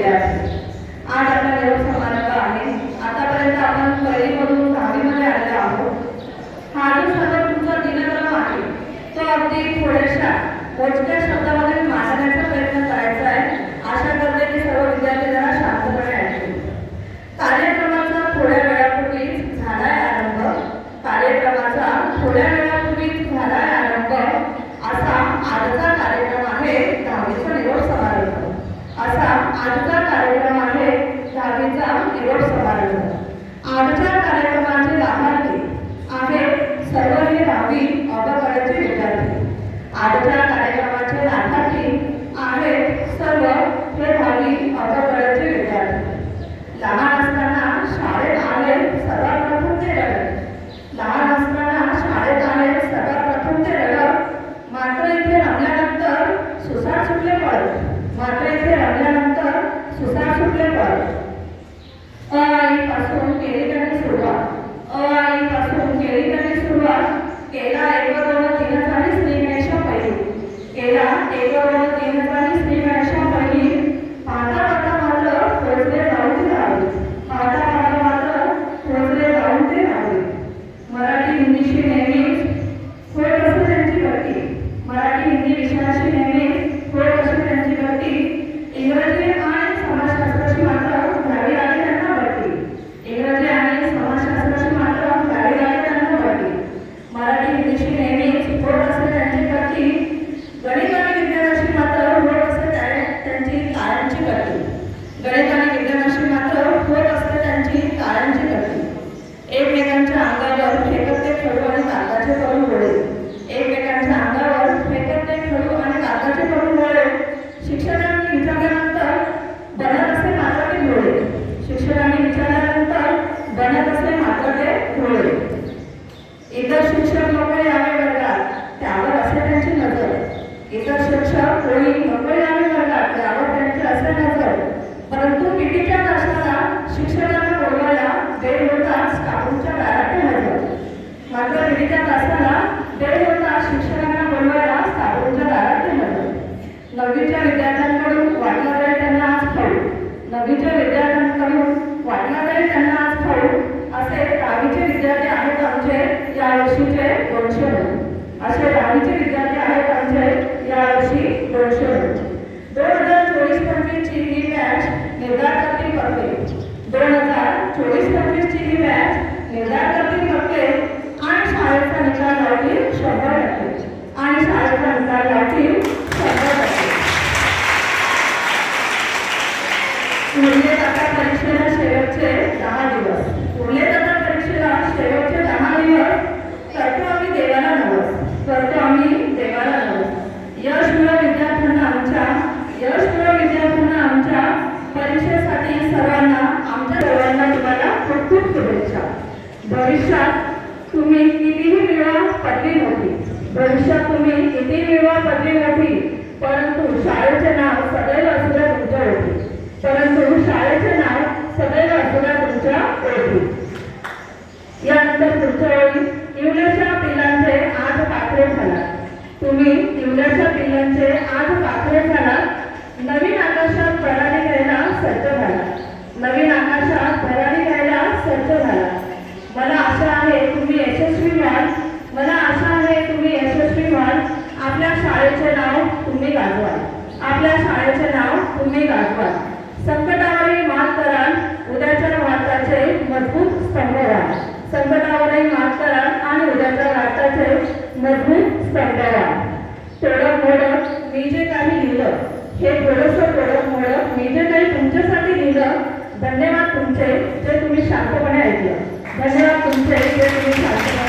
विद्यार्थी, आज आपला निरोप समारंभ आहे। आतापर्यंत आपण पहिलीमधून 10वीमध्ये आलेलो आहोत। हा जो सर्व तुमचा दिनक्रम आहे तो अगदी थोड्याशा मोजक्या शब्दामध्ये मांडण्याचा प्रयत्न करायचा आहे। आशा करते की सर्व विद्यार्थी जरा शांतपणे ऐकतील। कार्यक्रमाचा थोड्या वेळापूर्वीच झालाय आरंभ, कार्यक्रमाचा थोड्या वेळापूर्वीच झालाय आरंभ, असा आजचा कार्यक्रम आहे 10वीचा निरोप समारंभ। असा आजचा कार्यक्रम आहे 10वीचा निरोप समारंभ। आजच्या कार्यक्रमाचे लाभार्थी आहेत सर्व हे 10वी अबकडचे विद्यार्थी। आजच्या कार्यक्रमाचे लाभार्थी आहेत सर्व हे 10वी अबकडचे विद्यार्थी। लहान असताना शाळेत आले सर्वात प्रथम ते रडत, लहान असताना शाळेत आले सर्वात प्रथम ते रडत, मात्र इथे रमल्यानंतर सुसाट सुटले पळत, मात्र इथे रमल्यानंतर सुसाट सुटले पळत। अ आईपासून केली त्यांनी सुरुवात, अ आईपासून केली त्यांनी सुरुवात, केला 1 व 2 व 3 झाली श्री गणेशा पहिली, केला 1 व 2 व 3 झाली श्री गणेशा पहिली। पाहता पाहता मात्र पोचले जाऊन ते राहू, पाहता पाहता मात्र पोचले जाऊन ते राहू। मराठी हिंदीशी नेहमीच होत असते त्यांची गती, मराठी हिंदी विषयाशी नेहमीच होत असते त्यांची गती। इंग्रजी आणि समाजशास्त्राची मात्र घ्यावी लागली त्यांना बढती, इंग्रजी आणि समाजशास्त्राची मात्र घ्यावी लागली त्यांना बढती। मराठी हिंदीशी नेहमीच होत असते त्यांची गती, गणित आणि विज्ञानाशी मात्र होत असते त्यांची काळांची गती, गणित आणि विज्ञानाशी मात्र होत असते त्यांची काळांची गती। एकमेकांच्या अंगावर फेकत ते खडू आणि कागदाचे करून गोळे, एकमेकांच्या अंगावर फेकत ते खडू आणि कागदाचे करून गोळे। शिक्षकांनी विचारल्यानंतर बनत असे मात्र ते घोळे, शिक्षकांनी विचारल्यानंतर बनत असे मात्र ते घोळे। इतर शिक्षक नको यावे वर्गात त्यावर असे त्यांची नजर, इतर शिक्षक कोणी नको यावे वर्गात त्यावर त्यांची असे नजर। परंतु पीटीच्या तासाला शिक्षकांना बोलवायला वेळ होताच काकूंच्या दारात हजर, मात्र पीटीच्या तासाला वेळ होताच शिक्षकांना बोलवायला काकूंच्या दारात हजर। 9वीच्या विद्यार्थ्यांकडून वाटला जाईल त्यांना आज खाऊ, 9वीच्या विद्यार्थ्यांकडून वाटला जाईल त्यांना आज खाऊ, असे 10वीचे विद्यार्थी आहेत आमचे या वर्षीचे 209, असे 10वीचे विद्यार्थी आहेत आमचे या वर्षी 209। 2024-25 ची ही बॅच निर्धार करतील पक्के, 2024-25 ची ही बॅच निर्धार करतील पक्के आणि शाळेचा निकाल लावतील 100%, आणि शाळेचा निकाल लावतील 100%। उरले आता परीक्षेला शेवटचे 10 दिवस, उरले आता परीक्षेला शेवटचे 10 दिवस, करतो आम्ही देवाला नवस, करतो आम्ही देवाला नवस। यश मिळो विद्यार्थ्यांना आमच्या, यश मिळो विद्यार्थ्यांना आमच्या, परीक्षेसाठी सर्वांना आमच्या सर्वांना तुम्हाला खूप खूप शुभेच्छा। भविष्यात तुम्ही कितीही मिळवा पदवी मोठी, भविष्यात तुम्ही किती मिळवा पदवी मोठी, परंतु शाळेचे नाव सदैव असू द्या तुमच्या ओठी, परंतु शाळेचे नाव सदैव असू द्या तुमच्या ओठी। यानंतर पुढच्या वेळी इवल्याच्या पिल्लांचे आज पाखरे झाला, तुम्ही इवल्याच्या पिल्लांचे आज पाखरे झाला। नवीन आकाशात भरारी घ्यायला सज्ज झाला, नवीन आकाशात भरारी घ्यायला सज्ज झाला। मला आशा आहे तुम्ही यशस्वी व्हाल, मला आशा आहे तुम्ही यशस्वी व्हाल, आपल्या शाळेचे नाव तुम्ही गाजवाल, आपल्या शाळेचे नाव तुम्ही गाजवाल। संकटावरही मात कराल, उद्याच्या भारताचे मजबूत स्तंभ व्हाल, संकटावरही मात कराल आणि उद्याच्या भारताचे मजबूत स्तंभ व्हाल। तोडक मोडक मी जे काही लिहिलं, हे थोडंसं तोडक मोडक मी जे काही तुमच्यासाठी लिहिलं, धन्यवाद तुमचे जे तुम्ही शांतपणे ऐकलं, धन्यवाद तुमचे जे तुम्ही शांतपणे